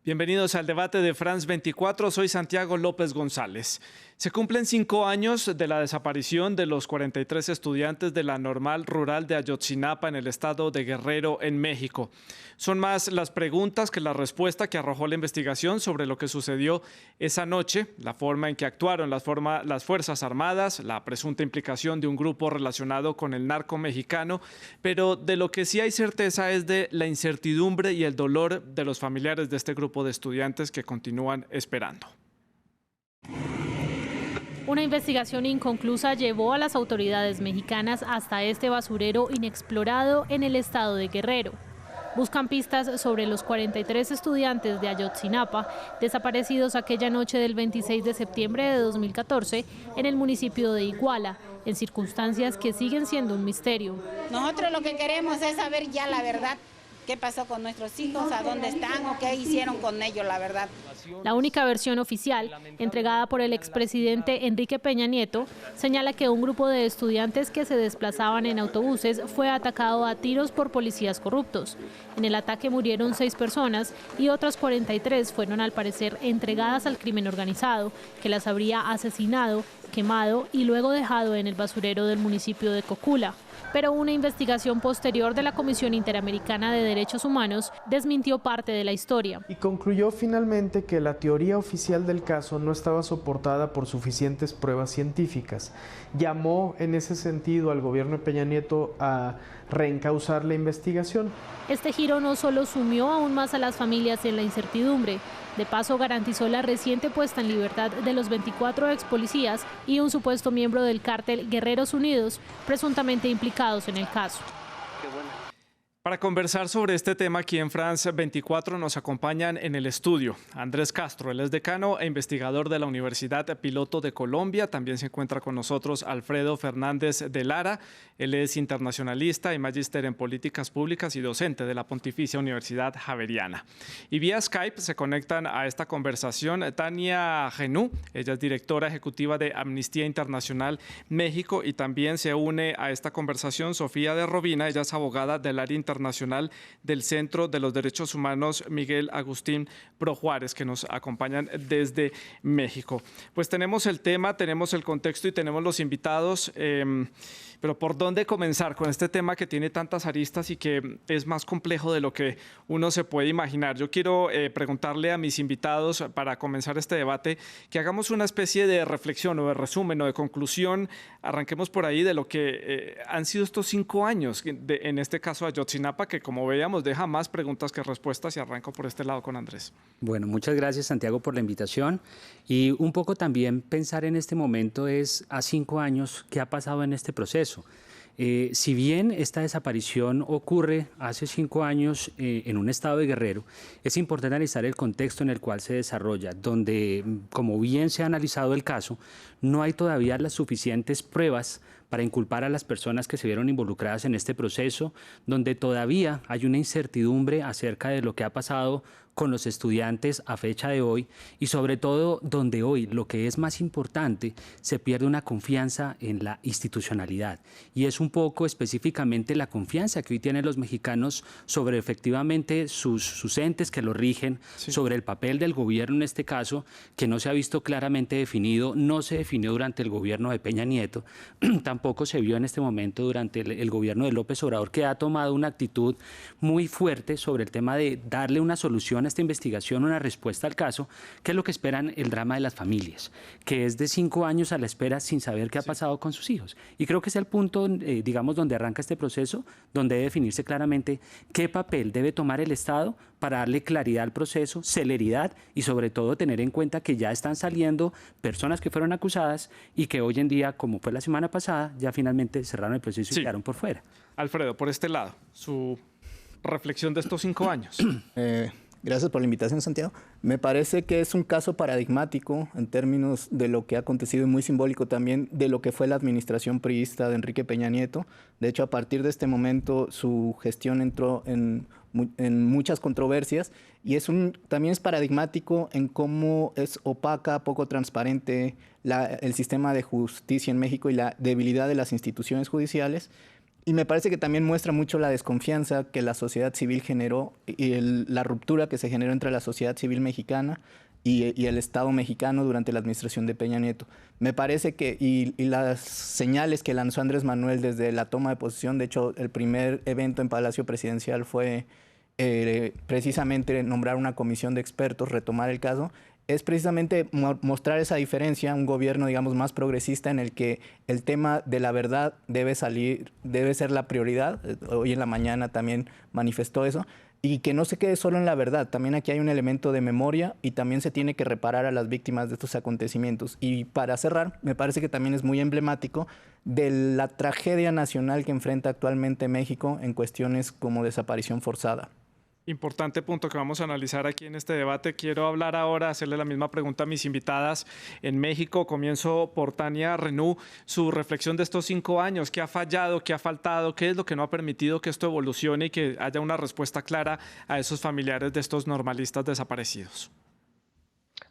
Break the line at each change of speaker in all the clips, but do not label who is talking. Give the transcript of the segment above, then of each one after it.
Bienvenidos al debate de France 24, soy Santiago López González. Se cumplen 5 años de la desaparición de los 43 estudiantes de la Normal Rural de Ayotzinapa en el estado de Guerrero, en México. Son más las preguntas que la respuesta que arrojó la investigación sobre lo que sucedió esa noche, la forma en que actuaron las Fuerzas Armadas, la presunta implicación de un grupo relacionado con el narco mexicano, pero de lo que sí hay certeza es de la incertidumbre y el dolor de los familiares de este grupo de estudiantes que continúan esperando.
Una investigación inconclusa llevó a las autoridades mexicanas hasta este basurero inexplorado en el estado de Guerrero. Buscan pistas sobre los 43 estudiantes de Ayotzinapa desaparecidos aquella noche del 26 de septiembre de 2014 en el municipio de Iguala, en circunstancias que siguen siendo un misterio.
Nosotros lo que queremos es saber ya la verdad. ¿Qué pasó con nuestros hijos? ¿A dónde están? ¿O qué hicieron con ellos, la verdad?
La única versión oficial, entregada por el expresidente Enrique Peña Nieto, señala que un grupo de estudiantes que se desplazaban en autobuses fue atacado a tiros por policías corruptos. En el ataque murieron 6 personas y otras 43 fueron al parecer entregadas al crimen organizado, que las habría asesinado, quemado y luego dejado en el basurero del municipio de Cocula. Pero una investigación posterior de la Comisión Interamericana de Derechos Humanos desmintió parte de la historia.
Y concluyó finalmente que la teoría oficial del caso no estaba soportada por suficientes pruebas científicas. Llamó en ese sentido al gobierno de Peña Nieto a reencauzar la investigación.
Este giro no solo sumió aún más a las familias en la incertidumbre, de paso garantizó la reciente puesta en libertad de los 24 ex policías y un supuesto miembro del cártel Guerreros Unidos, presuntamente implicados en el caso.
Para conversar sobre este tema aquí en France 24 nos acompañan en el estudio Andrés Castro, él es decano e investigador de la Universidad Piloto de Colombia. También se encuentra con nosotros Alfredo Fernández de Lara, él es internacionalista y magíster en políticas públicas y docente de la Pontificia Universidad Javeriana. Y vía Skype se conectan a esta conversación Tania Genú, ella es directora ejecutiva de Amnistía Internacional México, y también se une a esta conversación Sofía de Robina, ella es abogada del área internacional del Centro de los Derechos Humanos Miguel Agustín Pro Juárez, que nos acompañan desde México. Pues tenemos el tema, tenemos el contexto y tenemos los invitados, pero ¿por dónde comenzar con este tema que tiene tantas aristas y que es más complejo de lo que uno se puede imaginar? Yo quiero preguntarle a mis invitados, para comenzar este debate, que hagamos una especie de reflexión o de resumen o de conclusión. Arranquemos por ahí de lo que han sido estos 5 años, en este caso Ayotzinapa, que como veíamos deja más preguntas que respuestas, y arranco por este lado con Andrés.
Bueno, muchas gracias, Santiago, por la invitación, y un poco también pensar en este momento es a 5 años qué ha pasado en este proceso. Si bien esta desaparición ocurre hace 5 años en un estado de Guerrero, es importante analizar el contexto en el cual se desarrolla, donde, como bien se ha analizado el caso, no hay todavía las suficientes pruebas para inculpar a las personas que se vieron involucradas en este proceso, donde todavía hay una incertidumbre acerca de lo que ha pasado con los estudiantes a fecha de hoy, y sobre todo donde hoy lo que es más importante, se pierde una confianza en la institucionalidad, y es un poco específicamente la confianza que hoy tienen los mexicanos sobre efectivamente sus entes que lo rigen, sí, sobre el papel del gobierno en este caso, que no se ha visto claramente definido, no se definió durante el gobierno de Peña Nieto, tampoco se vio en este momento durante el gobierno de López Obrador, que ha tomado una actitud muy fuerte sobre el tema de darle una solución a esta investigación, una respuesta al caso, que es lo que esperan el drama de las familias, que es de 5 años a la espera sin saber qué ha pasado con sus hijos. Y creo que es el punto, digamos, donde arranca este proceso, donde debe definirse claramente qué papel debe tomar el Estado para darle claridad al proceso, celeridad, y sobre todo tener en cuenta que ya están saliendo personas que fueron acusadas y que hoy en día, como fue la semana pasada, ya finalmente cerraron el proceso y quedaron por fuera.
Alfredo, por este lado, su reflexión de estos 5 años.
Gracias por la invitación, Santiago. Me parece que es un caso paradigmático en términos de lo que ha acontecido y muy simbólico también de lo que fue la administración priista de Enrique Peña Nieto. De hecho, a partir de este momento, su gestión entró en muchas controversias, y también es paradigmático en cómo es opaca, poco transparente el sistema de justicia en México y la debilidad de las instituciones judiciales. Y me parece que también muestra mucho la desconfianza que la sociedad civil generó y la ruptura que se generó entre la sociedad civil mexicana y el Estado mexicano durante la administración de Peña Nieto. Me parece que, y las señales que lanzó Andrés Manuel desde la toma de posesión, de hecho, el primer evento en Palacio Presidencial fue precisamente nombrar una comisión de expertos, retomar el caso, es precisamente mostrar esa diferencia, un gobierno, digamos, más progresista en el que el tema de la verdad debe ser la prioridad. Hoy en la mañana también manifestó eso. Y que no se quede solo en la verdad, también aquí hay un elemento de memoria y también se tiene que reparar a las víctimas de estos acontecimientos. Y para cerrar, me parece que también es muy emblemático de la tragedia nacional que enfrenta actualmente México en cuestiones como desaparición forzada.
Importante punto que vamos a analizar aquí en este debate. Quiero hablar ahora, hacerle la misma pregunta a mis invitadas en México. Comienzo por Tania Renú, su reflexión de estos 5 años. ¿Qué ha fallado? ¿Qué ha faltado? ¿Qué es lo que no ha permitido que esto evolucione y que haya una respuesta clara a esos familiares de estos normalistas desaparecidos?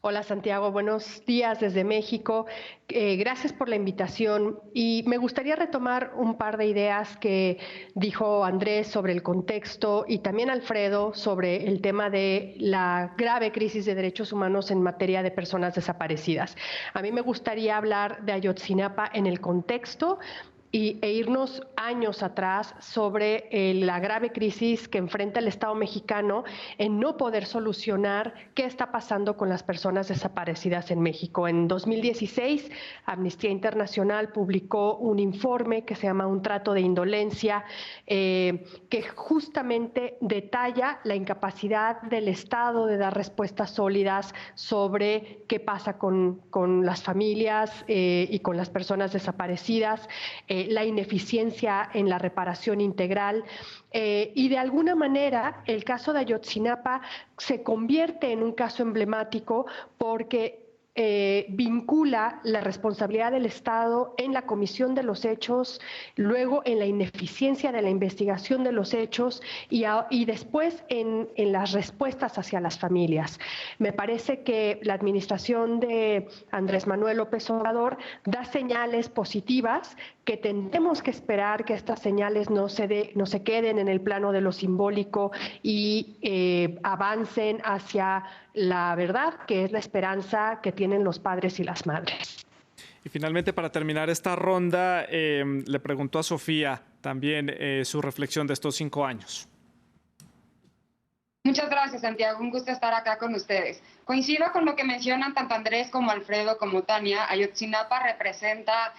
Hola Santiago, buenos días desde México. Gracias por la invitación y me gustaría retomar un par de ideas que dijo Andrés sobre el contexto y también Alfredo sobre el tema de la grave crisis de derechos humanos en materia de personas desaparecidas. A mí me gustaría hablar de Ayotzinapa en el contexto e irnos años atrás sobre la grave crisis que enfrenta el Estado mexicano en no poder solucionar qué está pasando con las personas desaparecidas en México. En 2016, Amnistía Internacional publicó un informe que se llama Un trato de indolencia, que justamente detalla la incapacidad del Estado de dar respuestas sólidas sobre qué pasa con las familias y con las personas desaparecidas, la ineficiencia en la reparación integral y de alguna manera el caso de Ayotzinapa se convierte en un caso emblemático porque vincula la responsabilidad del Estado en la comisión de los hechos, luego en la ineficiencia de la investigación de los hechos y después en las respuestas hacia las familias. Me parece que la administración de Andrés Manuel López Obrador da señales positivas que tendremos que esperar que estas señales no se queden en el plano de lo simbólico y avancen hacia la verdad, que es la esperanza que tienen los padres y las madres.
Y finalmente, para terminar esta ronda, le pregunto a Sofía también su reflexión de estos 5 años.
Muchas gracias, Santiago. Un gusto estar acá con ustedes. Coincido con lo que mencionan tanto Andrés como Alfredo como Tania. Ayotzinapa representa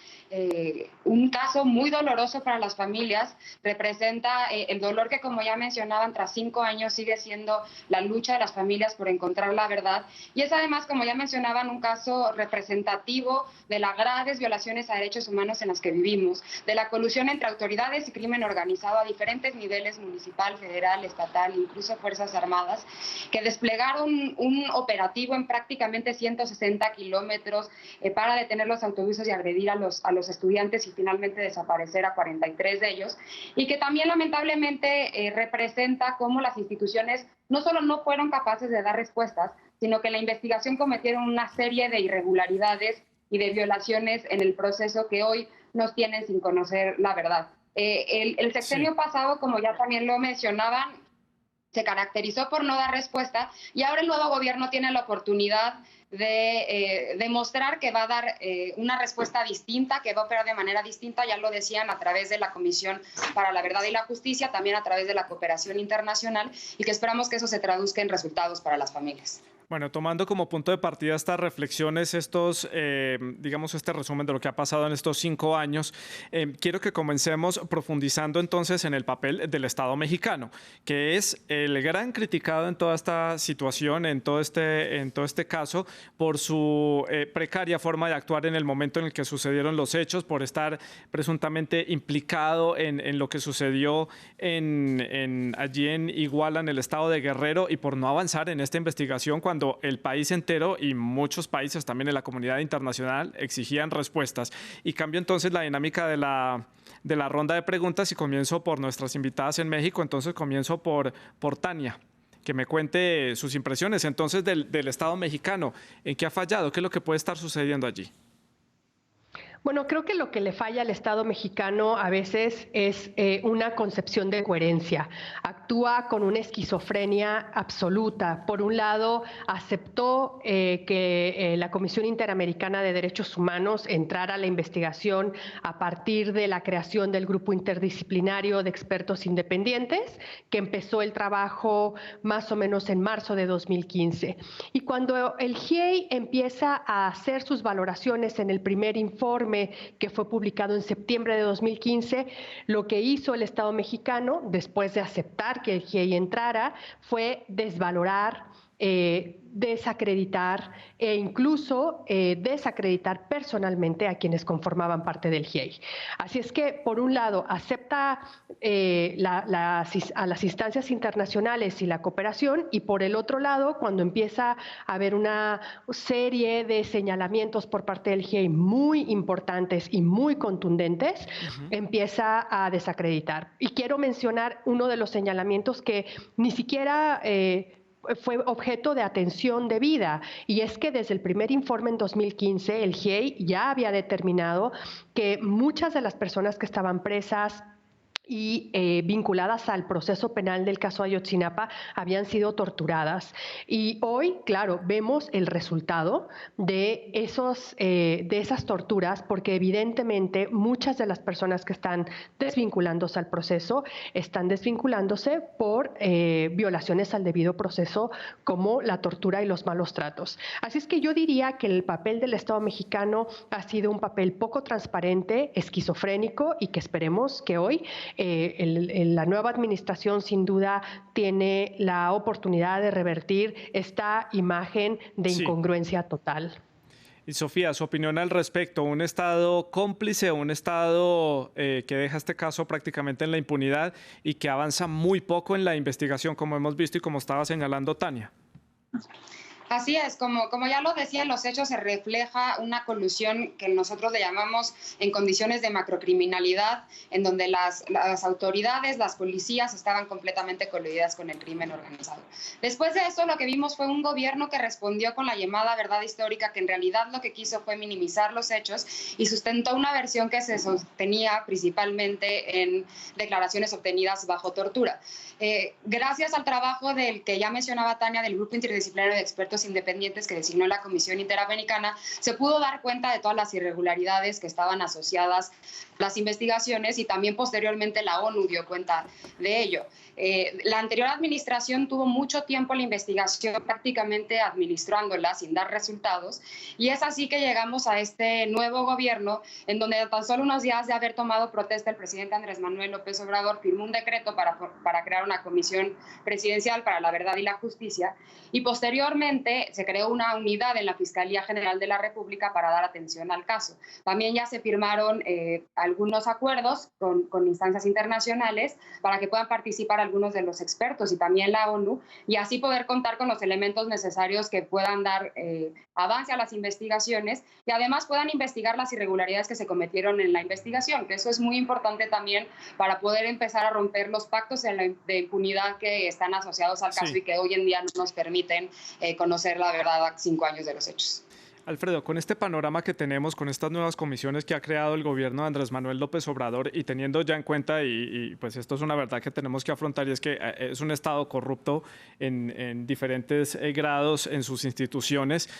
un caso muy doloroso para las familias, representa el dolor que, como ya mencionaban, tras 5 años sigue siendo la lucha de las familias por encontrar la verdad. Y es además, como ya mencionaban, un caso representativo de las graves violaciones a derechos humanos en las que vivimos, de la colusión entre autoridades y crimen organizado a diferentes niveles, municipal, federal, estatal, incluso Fuerzas Armadas, que desplegaron un operativo en prácticamente 160 kilómetros para detener los autobuses y agredir a los estudiantes y finalmente desaparecer a 43 de ellos, y que también lamentablemente representa cómo las instituciones no solo no fueron capaces de dar respuestas, sino que en la investigación cometieron una serie de irregularidades y de violaciones en el proceso que hoy nos tienen sin conocer la verdad. El sexenio pasado, como ya también lo mencionaban, se caracterizó por no dar respuesta y ahora el nuevo gobierno tiene la oportunidad de demostrar que va a dar una respuesta distinta, que va a operar de manera distinta, ya lo decían, a través de la Comisión para la Verdad y la Justicia, también a través de la cooperación internacional, y que esperamos que eso se traduzca en resultados para las familias.
Bueno, tomando como punto de partida estas reflexiones, digamos, este resumen de lo que ha pasado en estos 5 años, quiero que comencemos profundizando entonces en el papel del Estado mexicano, que es el gran criticado en toda esta situación, en todo este caso, por su precaria forma de actuar en el momento en el que sucedieron los hechos, por estar presuntamente implicado en lo que sucedió allí en Iguala, en el estado de Guerrero, y por no avanzar en esta investigación cuando el país entero y muchos países también en la comunidad internacional exigían respuestas. Y cambio entonces la dinámica de la ronda de preguntas y comienzo por nuestras invitadas en México. Entonces comienzo por Tania, que me cuente sus impresiones entonces del Estado mexicano. ¿En qué ha fallado? ¿Qué es lo que puede estar sucediendo allí?
Bueno, creo que lo que le falla al Estado mexicano a veces es una concepción de coherencia. Actúa con una esquizofrenia absoluta. Por un lado, aceptó que la Comisión Interamericana de Derechos Humanos entrara a la investigación a partir de la creación del Grupo Interdisciplinario de Expertos Independientes, que empezó el trabajo más o menos en marzo de 2015. Y cuando el GIEI empieza a hacer sus valoraciones en el primer informe que fue publicado en septiembre de 2015, lo que hizo el Estado mexicano, después de aceptar que el GIEI entrara, fue desvalorar, desacreditar e incluso desacreditar personalmente a quienes conformaban parte del GIEI. Así es que, por un lado, acepta a las instancias internacionales y la cooperación, y por el otro lado, cuando empieza a haber una serie de señalamientos por parte del GIEI muy importantes y muy contundentes, empieza a desacreditar. Y quiero mencionar uno de los señalamientos que ni siquiera fue objeto de atención debida, y es que desde el primer informe en 2015 el GIEI ya había determinado que muchas de las personas que estaban presas y vinculadas al proceso penal del caso Ayotzinapa habían sido torturadas. Y hoy, claro, vemos el resultado de esas torturas, porque evidentemente muchas de las personas que están desvinculándose al proceso están desvinculándose por violaciones al debido proceso, como la tortura y los malos tratos. Así es que yo diría que el papel del Estado mexicano ha sido un papel poco transparente, esquizofrénico, y que esperemos que hoy la nueva administración sin duda tiene la oportunidad de revertir esta imagen de incongruencia total.
Y Sofía, su opinión al respecto, ¿un Estado cómplice, un Estado que deja este caso prácticamente en la impunidad y que avanza muy poco en la investigación, como hemos visto y como estaba señalando Tania?
Así es, como ya lo decía, en los hechos se refleja una colusión que nosotros le llamamos en condiciones de macrocriminalidad, en donde las autoridades, las policías estaban completamente coludidas con el crimen organizado. Después de eso, lo que vimos fue un gobierno que respondió con la llamada verdad histórica, que en realidad lo que quiso fue minimizar los hechos y sustentó una versión que se sostenía principalmente en declaraciones obtenidas bajo tortura. Gracias al trabajo del que ya mencionaba Tania, del Grupo Interdisciplinario de Expertos Independientes que designó la Comisión Interamericana, se pudo dar cuenta de todas las irregularidades que estaban asociadas a las investigaciones, y también posteriormente la ONU dio cuenta de ello. La anterior administración tuvo mucho tiempo la investigación prácticamente administrándola sin dar resultados, y es así que llegamos a este nuevo gobierno, en donde tan solo unos días de haber tomado protesta el presidente Andrés Manuel López Obrador firmó un decreto para crear una comisión presidencial para la verdad y la justicia, y posteriormente se creó una unidad en la Fiscalía General de la República para dar atención al caso. También ya se firmaron algunos acuerdos con instancias internacionales para que puedan participar algunos de los expertos y también la ONU, y así poder contar con los elementos necesarios que puedan dar avance a las investigaciones y además puedan investigar las irregularidades que se cometieron en la investigación, que eso es muy importante también para poder empezar a romper los pactos de impunidad que están asociados al caso y que hoy en día no nos permiten conocer la verdad a 5 años de los hechos.
Alfredo, con este panorama que tenemos, con estas nuevas comisiones que ha creado el gobierno de Andrés Manuel López Obrador, y teniendo ya en cuenta, y pues esto es una verdad que tenemos que afrontar, y es que es un Estado corrupto en diferentes grados en sus instituciones,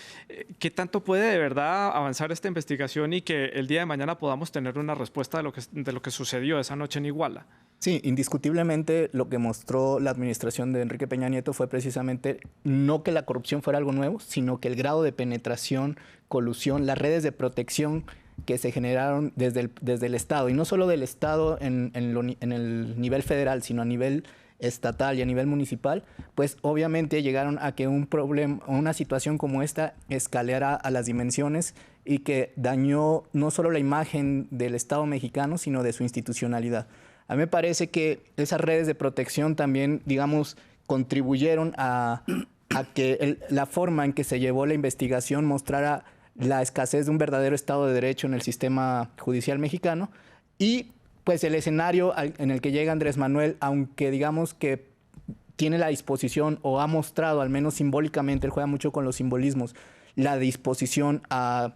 ¿qué tanto puede de verdad avanzar esta investigación y que el día de mañana podamos tener una respuesta de lo que sucedió esa noche en Iguala?
Sí, indiscutiblemente lo que mostró la administración de Enrique Peña Nieto fue precisamente no que la corrupción fuera algo nuevo, sino que el grado de penetración, colusión, las redes de protección que se generaron desde el Estado, y no solo del Estado en el nivel federal, sino a nivel estatal y a nivel municipal, pues obviamente llegaron a que una situación como esta escalara a las dimensiones y que dañó no solo la imagen del Estado mexicano, sino de su institucionalidad. A mí me parece que esas redes de protección también, digamos, contribuyeron a que la forma en que se llevó la investigación mostrara la escasez de un verdadero Estado de Derecho en el sistema judicial mexicano, y pues el escenario en el que llega Andrés Manuel, aunque digamos que tiene la disposición o ha mostrado, al menos simbólicamente, él juega mucho con los simbolismos, la disposición a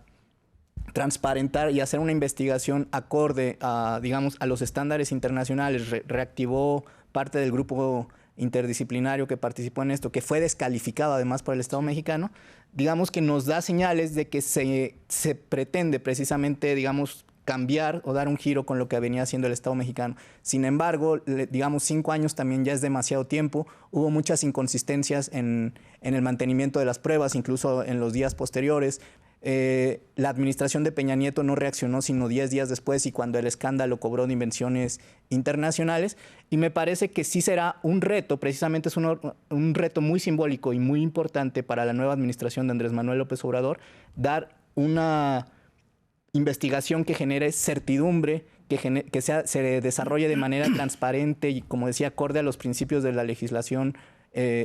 transparentar y hacer una investigación acorde a, digamos, a los estándares internacionales. Reactivó parte del grupo interdisciplinario que participó en esto, que fue descalificado además por el Estado mexicano, digamos que nos da señales de que se pretende precisamente, digamos, cambiar o dar un giro con lo que venía haciendo el Estado mexicano. Sin embargo, digamos, 5 años también ya es demasiado tiempo. Hubo muchas inconsistencias en el mantenimiento de las pruebas, incluso en los días posteriores. La administración de Peña Nieto no reaccionó sino 10 días después y cuando el escándalo cobró dimensiones internacionales. Y me parece que sí será un reto, precisamente es un reto muy simbólico y muy importante para la nueva administración de Andrés Manuel López Obrador, dar una investigación que genere certidumbre, que se desarrolle de manera transparente y, como decía, acorde a los principios de la legislación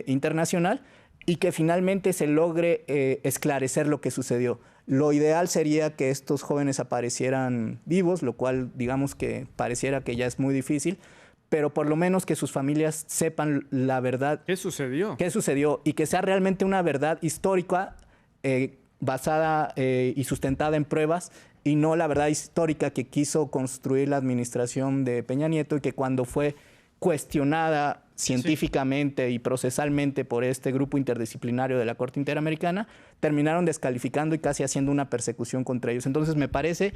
internacional, y que finalmente se logre esclarecer lo que sucedió. Lo ideal sería que estos jóvenes aparecieran vivos, lo cual digamos que pareciera que ya es muy difícil, pero por lo menos que sus familias sepan la verdad.
¿Qué sucedió?
¿Qué sucedió? Y que sea realmente una verdad histórica basada y sustentada en pruebas, y no la verdad histórica que quiso construir la administración de Peña Nieto y que cuando fue cuestionada científicamente y procesalmente por este grupo interdisciplinario de la Corte Interamericana, terminaron descalificando y casi haciendo una persecución contra ellos. Entonces me parece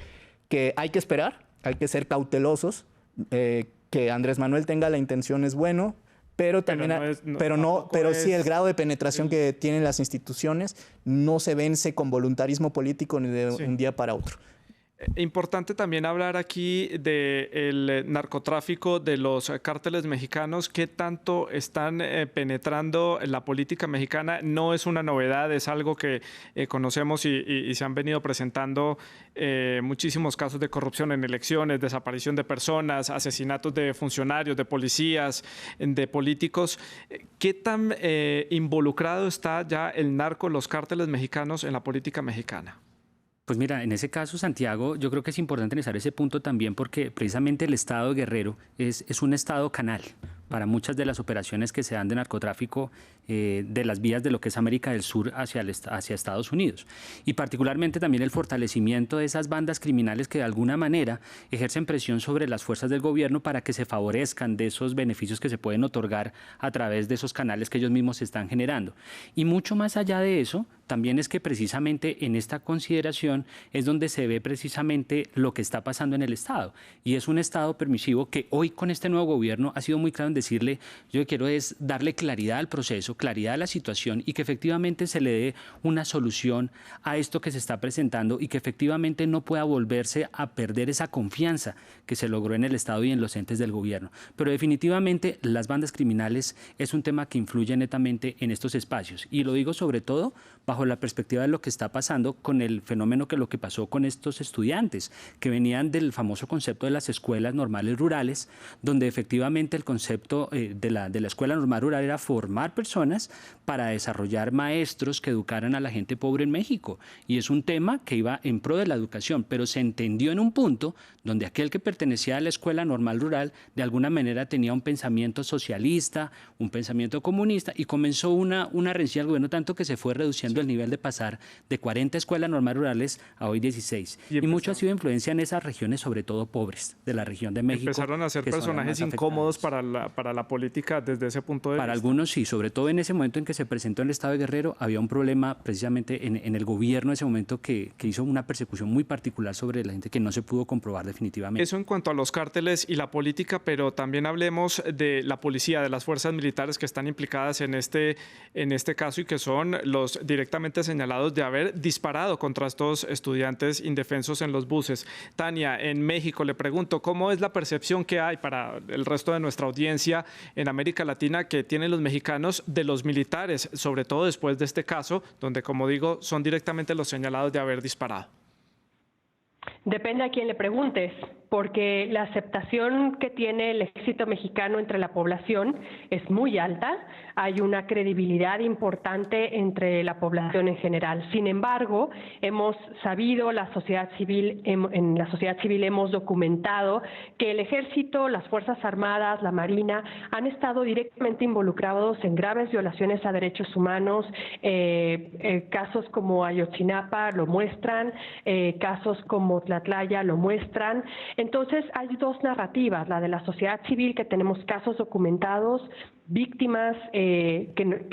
que hay que esperar, hay que ser cautelosos, que Andrés Manuel tenga la intención es bueno, pero también, pero sí el grado de penetración que tienen las instituciones no se vence con voluntarismo político ni de un día para otro.
Importante también hablar aquí del narcotráfico de los cárteles mexicanos. ¿Qué tanto están penetrando en la política mexicana? No es una novedad, es algo que conocemos y se han venido presentando muchísimos casos de corrupción en elecciones, desaparición de personas, asesinatos de funcionarios, de policías, de políticos. ¿Qué tan involucrado está ya el narco, los cárteles mexicanos en la política mexicana?
Pues mira, en ese caso, Santiago, yo creo que es importante analizar ese punto también porque precisamente el estado de Guerrero es un estado canal para muchas de las operaciones que se dan de narcotráfico de las vías de lo que es América del Sur hacia Estados Unidos. Y particularmente también el fortalecimiento de esas bandas criminales que de alguna manera ejercen presión sobre las fuerzas del gobierno para que se favorezcan de esos beneficios que se pueden otorgar a través de esos canales que ellos mismos están generando. Y mucho más allá de eso, también es que precisamente en esta consideración es donde se ve precisamente lo que está pasando en el Estado. Y es un Estado permisivo que hoy con este nuevo gobierno ha sido muy claro en decirle, yo quiero es darle claridad al proceso, claridad a la situación y que efectivamente se le dé una solución a esto que se está presentando y que efectivamente no pueda volverse a perder esa confianza que se logró en el Estado y en los entes del gobierno. Pero definitivamente las bandas criminales es un tema que influye netamente en estos espacios y lo digo sobre todo bajo la perspectiva de lo que está pasando con el fenómeno que lo que pasó con estos estudiantes que venían del famoso concepto de las escuelas normales rurales, donde efectivamente el concepto de la escuela normal rural era formar personas para desarrollar maestros que educaran a la gente pobre en México. Y es un tema que iba en pro de la educación, pero se entendió en un punto donde aquel que pertenecía a la escuela normal rural de alguna manera tenía un pensamiento socialista, un pensamiento comunista y comenzó una rencilla al gobierno tanto que se fue reduciendo el nivel de pasar de 40 escuelas normales rurales a hoy 16. Y mucho ha sido influencia en esas regiones, sobre todo pobres, de la región de México.
Empezaron a ser personajes incómodos para la política desde ese punto de vista.
Para algunos sí, sobre todo en ese momento en que se presentó en el Estado de Guerrero, había un problema precisamente en el gobierno de ese momento que hizo una persecución muy particular sobre la gente que no se pudo comprobar definitivamente.
Eso en cuanto a los cárteles y la política, pero también hablemos de la policía, de las fuerzas militares que están implicadas en este caso y que son los directamente señalados de haber disparado contra estos estudiantes indefensos en los buses. Tania, en México, le pregunto, ¿cómo es la percepción que hay para el resto de nuestra audiencia en América Latina que tienen los mexicanos de los militares, sobre todo después de este caso, donde, como digo, son directamente los señalados de haber disparado?
Depende a quién le preguntes. porque la aceptación que tiene el ejército mexicano entre la población es muy alta, hay una credibilidad importante entre la población en general. Sin embargo, hemos sabido, en la sociedad civil hemos documentado que el ejército, las Fuerzas Armadas, la Marina, han estado directamente involucrados en graves violaciones a derechos humanos, casos como Ayotzinapa lo muestran, casos como Tlatlaya lo muestran. Entonces hay dos narrativas, la de la sociedad civil, que tenemos casos documentados, víctimas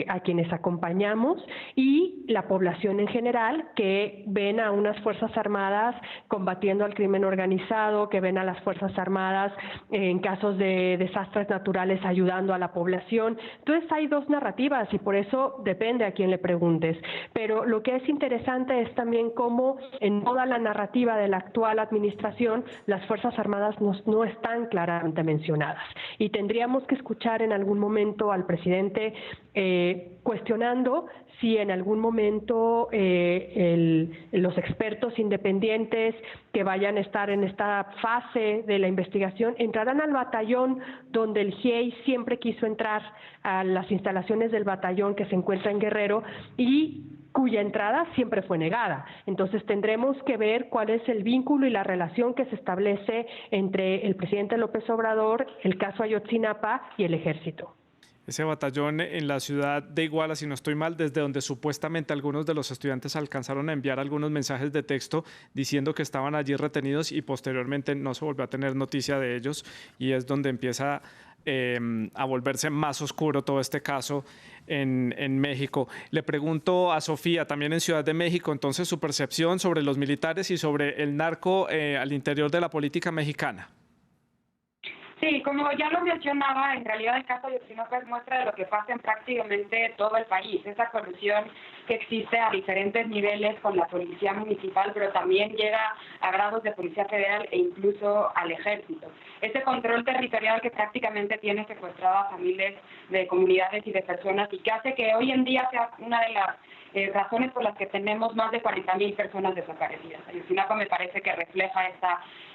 a quienes acompañamos, y la población en general, que ven a unas Fuerzas Armadas combatiendo al crimen organizado, que ven a las Fuerzas Armadas en casos de desastres naturales ayudando a la población. Entonces hay dos narrativas y por eso depende a quién le preguntes. Pero lo que es interesante es también cómo en toda la narrativa de la actual administración las Fuerzas Armadas no están claramente mencionadas. Y tendríamos que escuchar en algún momento al presidente cuestionando si en algún momento los expertos independientes que vayan a estar en esta fase de la investigación entrarán al batallón donde el GIEI siempre quiso entrar, a las instalaciones del batallón que se encuentra en Guerrero y cuya entrada siempre fue negada. Entonces tendremos que ver cuál es el vínculo y la relación que se establece entre el presidente López Obrador, el caso Ayotzinapa y el ejército.
Ese batallón en la ciudad de Iguala, si no estoy mal, desde donde supuestamente algunos de los estudiantes alcanzaron a enviar algunos mensajes de texto diciendo que estaban allí retenidos y posteriormente no se volvió a tener noticia de ellos, y es donde empieza a volverse más oscuro todo este caso en México. Le pregunto a Sofía, también en Ciudad de México, entonces su percepción sobre los militares y sobre el narco al interior de la política mexicana.
Sí, como ya lo mencionaba, en realidad el caso de Ayotzinapa es muestra de lo que pasa en prácticamente todo el país, esa corrupción que existe a diferentes niveles con la policía municipal, pero también llega a grados de policía federal e incluso al ejército. Ese control territorial que prácticamente tiene secuestradas a miles de comunidades y de personas y que hace que hoy en día sea una de las razones por las que tenemos más de 40,000 personas desaparecidas. Ayotzinapa me parece que refleja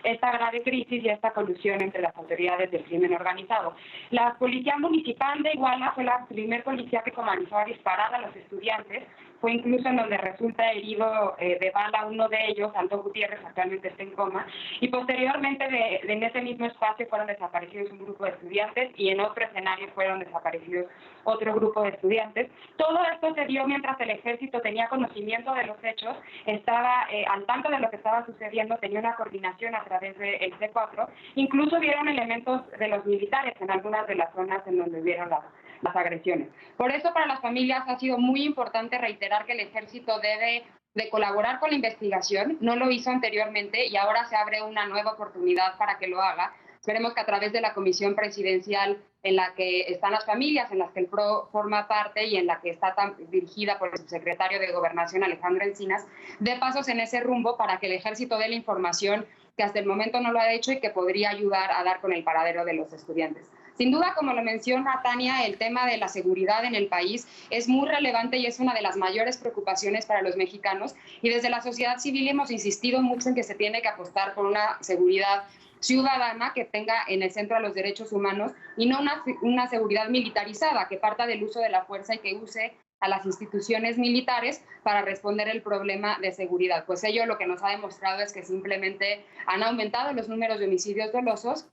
esta grave crisis y esta colusión entre las autoridades del crimen organizado. La policía municipal de Iguala fue la primer policía que comenzó a disparar a los estudiantes. Fue incluso en donde resulta herido de bala uno de ellos, Aldo Gutiérrez, actualmente está en coma, y posteriormente en ese mismo espacio fueron desaparecidos un grupo de estudiantes y en otro escenario fueron desaparecidos otro grupo de estudiantes. Todo esto se dio mientras el ejército tenía conocimiento de los hechos, estaba al tanto de lo que estaba sucediendo, tenía una coordinación a través del C4, incluso vieron elementos de los militares en algunas de las zonas en donde vieron las agresiones. Por eso para las familias ha sido muy importante reiterar que el ejército debe de colaborar con la investigación, no lo hizo anteriormente y ahora se abre una nueva oportunidad para que lo haga. Esperemos que a través de la comisión presidencial en la que están las familias, en las que el PRO forma parte y en la que está dirigida por el subsecretario de Gobernación Alejandro Encinas, dé pasos en ese rumbo para que el ejército dé la información que hasta el momento no lo ha hecho y que podría ayudar a dar con el paradero de los estudiantes. Sin duda, como lo menciona Tania, el tema de la seguridad en el país es muy relevante y es una de las mayores preocupaciones para los mexicanos. Y desde la sociedad civil hemos insistido mucho en que se tiene que apostar por una seguridad ciudadana que tenga en el centro a los derechos humanos y no una seguridad militarizada que parta del uso de la fuerza y que use a las instituciones militares para responder el problema de seguridad. Pues ello lo que nos ha demostrado es que simplemente han aumentado los números de homicidios dolosos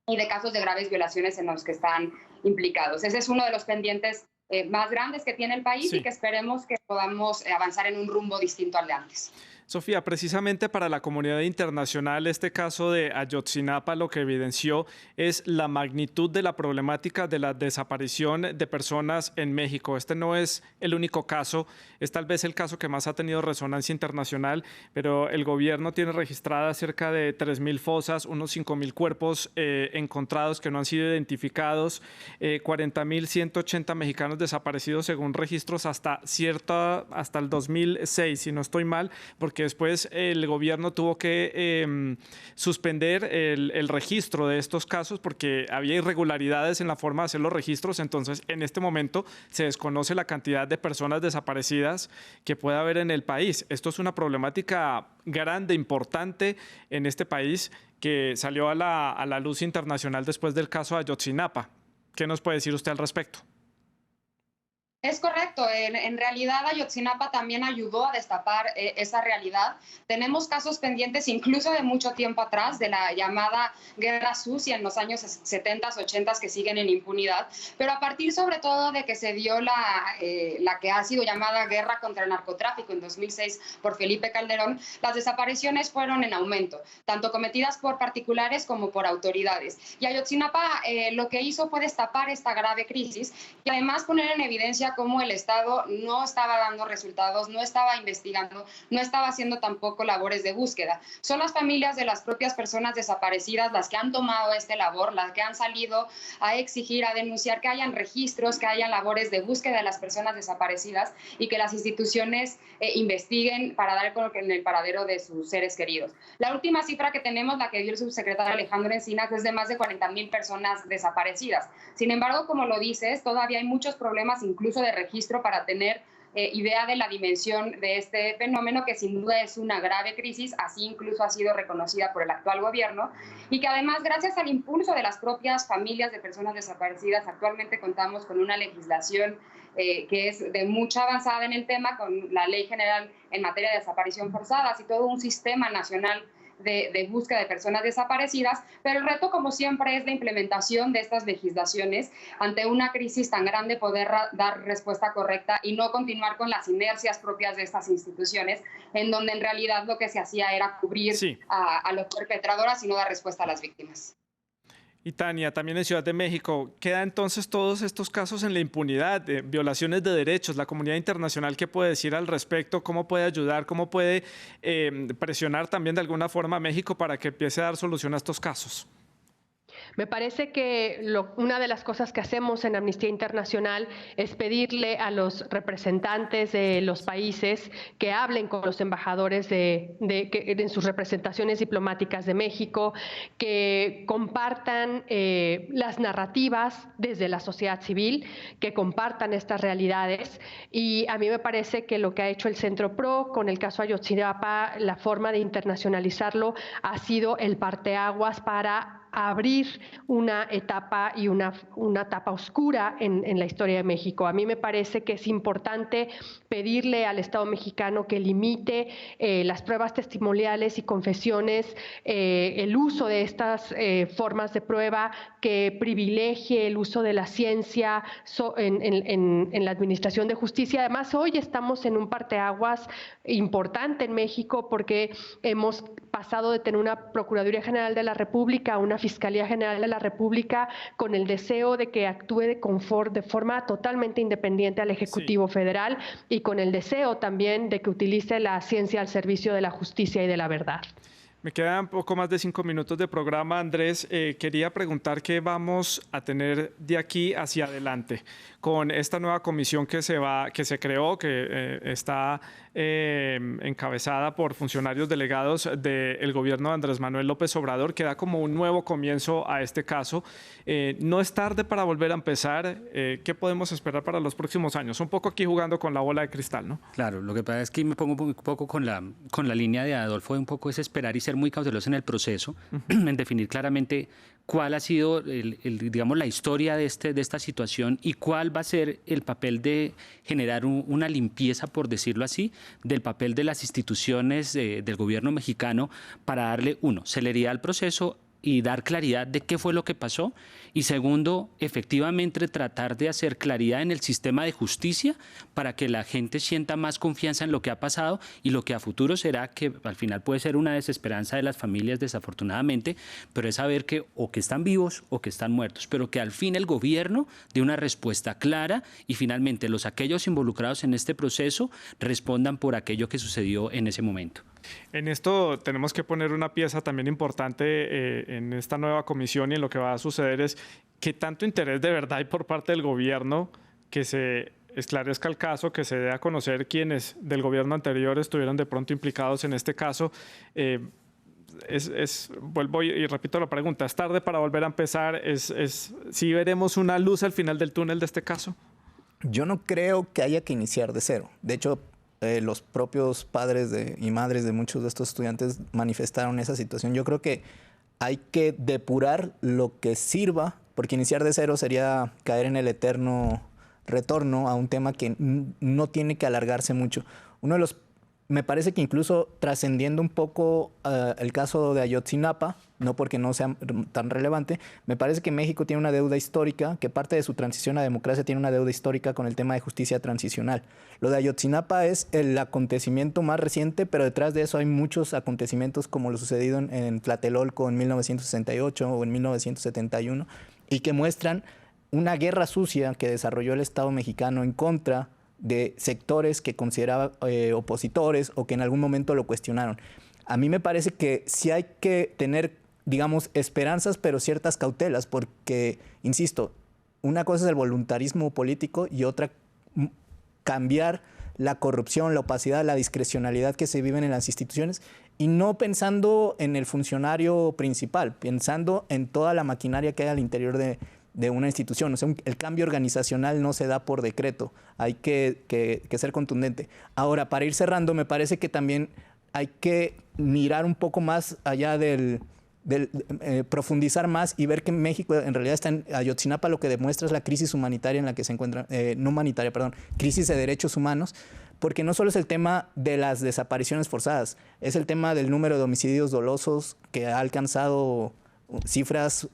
y de casos de graves violaciones en los que están implicados. Ese es uno de los pendientes más grandes que tiene el país, sí, y que esperemos que podamos avanzar en un rumbo distinto al de antes.
Sofía, precisamente para la comunidad internacional, este caso de Ayotzinapa lo que evidenció es la magnitud de la problemática de la desaparición de personas en México. Este no es el único caso, es tal vez el caso que más ha tenido resonancia internacional, pero el gobierno tiene registradas cerca de 3.000 fosas, unos 5.000 cuerpos encontrados que no han sido identificados, 40.180 mexicanos desaparecidos según registros hasta el 2006, si no estoy mal, porque después el gobierno tuvo que suspender el registro de estos casos porque había irregularidades en la forma de hacer los registros. Entonces, en este momento se desconoce la cantidad de personas desaparecidas que puede haber en el país. Esto es una problemática grande, importante en este país que salió a la luz internacional después del caso Ayotzinapa. ¿Qué nos puede decir usted al respecto?
Es correcto, en realidad Ayotzinapa también ayudó a destapar esa realidad. Tenemos casos pendientes incluso de mucho tiempo atrás, de la llamada Guerra Sucia en los años 70s, 80s, que siguen en impunidad, pero a partir sobre todo de que se dio la que ha sido llamada Guerra contra el Narcotráfico en 2006 por Felipe Calderón, las desapariciones fueron en aumento, tanto cometidas por particulares como por autoridades. Y Ayotzinapa lo que hizo fue destapar esta grave crisis y además poner en evidencia cómo el Estado no estaba dando resultados, no estaba investigando, no estaba haciendo tampoco labores de búsqueda. Son las familias de las propias personas desaparecidas las que han tomado esta labor, las que han salido a exigir, a denunciar que hayan registros, que hayan labores de búsqueda de las personas desaparecidas y que las instituciones investiguen para dar con el paradero de sus seres queridos. La última cifra que tenemos, la que dio el subsecretario Alejandro Encinas, es de más de 40,000 personas desaparecidas. Sin embargo, como lo dices, todavía hay muchos problemas, incluso de registro, para tener idea de la dimensión de este fenómeno, que sin duda es una grave crisis, así incluso ha sido reconocida por el actual gobierno, y que además, gracias al impulso de las propias familias de personas desaparecidas, actualmente contamos con una legislación que es de mucha avanzada en el tema, con la Ley General en materia de desaparición forzada y todo un sistema nacional de búsqueda de personas desaparecidas, pero el reto, como siempre, es la implementación de estas legislaciones ante una crisis tan grande, poder dar respuesta correcta y no continuar con las inercias propias de estas instituciones, en donde en realidad lo que se hacía era cubrir a los perpetradores y no dar respuesta a las víctimas.
Y Tania, también en Ciudad de México, ¿queda entonces todos estos casos en la impunidad, violaciones de derechos? ¿La comunidad internacional qué puede decir al respecto? ¿Cómo puede ayudar? ¿Cómo puede presionar también de alguna forma a México para que empiece a dar solución a estos casos?
Me parece que una de las cosas que hacemos en Amnistía Internacional es pedirle a los representantes de los países que hablen con los embajadores en sus representaciones diplomáticas de México, que compartan las narrativas desde la sociedad civil, que compartan estas realidades. Y a mí me parece que lo que ha hecho el Centro PRO con el caso Ayotzinapa, la forma de internacionalizarlo, ha sido el parteaguas para abrir una etapa y una etapa oscura en la historia de México. A mí me parece que es importante pedirle al Estado mexicano que limite las pruebas testimoniales y confesiones, el uso de estas formas de prueba, que privilegie el uso de la ciencia en la administración de justicia. Además, hoy estamos en un parteaguas importante en México porque hemos pasado de tener una Procuraduría General de la República a una Fiscalía General de la República con el deseo de que actúe de forma totalmente independiente al Ejecutivo Federal y con el deseo también de que utilice la ciencia al servicio de la justicia y de la verdad.
Me quedan poco más de 5 minutos de programa, Andrés. Quería preguntar qué vamos a tener de aquí hacia adelante con esta nueva comisión que se creó, que está encabezada por funcionarios delegados del gobierno de Andrés Manuel López Obrador, que da como un nuevo comienzo a este caso. No es tarde para volver a empezar. ¿Qué podemos esperar para los próximos años? Un poco aquí jugando con la bola de cristal, ¿no?
Claro, lo que pasa es que me pongo un poco con la línea de Adolfo, un poco es esperar y ser muy cauteloso en el proceso, en definir claramente cuál ha sido digamos, la historia de esta situación y cuál va a ser el papel de generar una limpieza, por decirlo así, del papel de las instituciones del gobierno mexicano para darle, celeridad al proceso y dar claridad de qué fue lo que pasó, y segundo, efectivamente tratar de hacer claridad en el sistema de justicia para que la gente sienta más confianza en lo que ha pasado y lo que a futuro será, que al final puede ser una desesperanza de las familias desafortunadamente, pero es saber que o que están vivos o que están muertos, pero que al fin el gobierno dé una respuesta clara y finalmente aquellos involucrados en este proceso respondan por aquello que sucedió en ese momento.
En esto tenemos que poner una pieza también importante en esta nueva comisión, y en lo que va a suceder es qué tanto interés de verdad hay por parte del gobierno que se esclarezca el caso, que se dé a conocer quiénes del gobierno anterior estuvieron de pronto implicados en este caso. Vuelvo y repito la pregunta, ¿es tarde para volver a empezar? ¿Sí veremos una luz al final del túnel de este caso?
Yo no creo que haya que iniciar de cero. De hecho, los propios padres y madres de muchos de estos estudiantes manifestaron esa situación. Yo creo que hay que depurar lo que sirva, porque iniciar de cero sería caer en el eterno retorno a un tema que no tiene que alargarse mucho. Me parece que incluso trascendiendo un poco el caso de Ayotzinapa, no porque no sea tan relevante, me parece que México tiene una deuda histórica, que parte de su transición a democracia tiene una deuda histórica con el tema de justicia transicional. Lo de Ayotzinapa es el acontecimiento más reciente, pero detrás de eso hay muchos acontecimientos como lo sucedido en Tlatelolco en 1968 o en 1971, y que muestran una guerra sucia que desarrolló el Estado mexicano en contra de sectores que consideraba opositores o que en algún momento lo cuestionaron. A mí me parece que sí hay que tener, digamos, esperanzas, pero ciertas cautelas, porque, insisto, una cosa es el voluntarismo político y otra cambiar la corrupción, la opacidad, la discrecionalidad que se viven en las instituciones, y no pensando en el funcionario principal, pensando en toda la maquinaria que hay al interior de una institución. O sea, el cambio organizacional no se da por decreto, hay que ser contundente. Ahora, para ir cerrando, me parece que también hay que mirar un poco más allá profundizar más y ver que México en realidad está en Ayotzinapa, lo que demuestra es la crisis humanitaria en la que se encuentra, no humanitaria, perdón, crisis de derechos humanos, porque no solo es el tema de las desapariciones forzadas, es el tema del número de homicidios dolosos que ha alcanzado cifras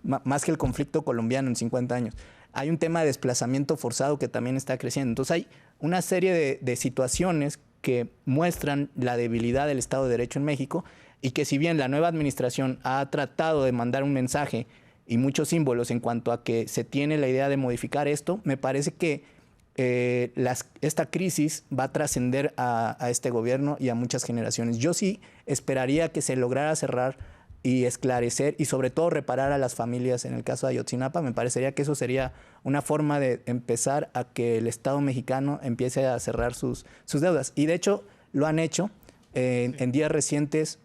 más que el conflicto colombiano en 50 años. Hay un tema de desplazamiento forzado que también está creciendo. Entonces hay una serie de situaciones que muestran la debilidad del Estado de Derecho en México, y que si bien la nueva administración ha tratado de mandar un mensaje y muchos símbolos en cuanto a que se tiene la idea de modificar esto, me parece que esta crisis va a trascender a este gobierno y a muchas generaciones. Yo sí esperaría que se lograra cerrar y esclarecer y sobre todo reparar a las familias en el caso de Ayotzinapa. Me parecería que eso sería una forma de empezar a que el Estado mexicano empiece a cerrar sus deudas. Y de hecho lo han hecho. En días recientes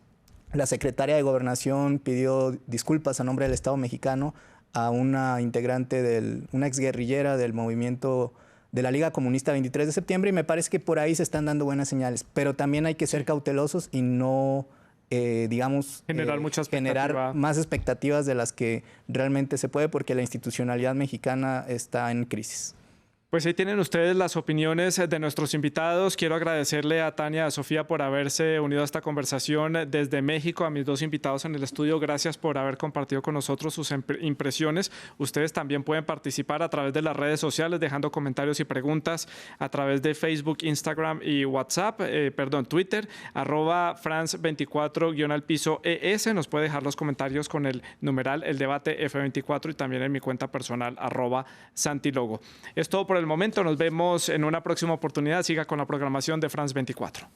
la secretaria de Gobernación pidió disculpas a nombre del Estado mexicano a una integrante, una exguerrillera del movimiento de la Liga Comunista 23 de septiembre, y me parece que por ahí se están dando buenas señales. Pero también hay que ser cautelosos y no generar más expectativas de las que realmente se puede, porque la institucionalidad mexicana está en crisis.
Pues ahí tienen ustedes las opiniones de nuestros invitados. Quiero agradecerle a Tania y a Sofía por haberse unido a esta conversación desde México, a mis dos invitados en el estudio. Gracias por haber compartido con nosotros sus impresiones. Ustedes también pueden participar a través de las redes sociales, dejando comentarios y preguntas a través de Facebook, Instagram y WhatsApp, Twitter, @France24_ES. Nos puede dejar los comentarios con el numeral El Debate F24 y también en mi cuenta personal, @Santilogo. Es todo por el momento. Nos vemos en una próxima oportunidad. Siga con la programación de France 24.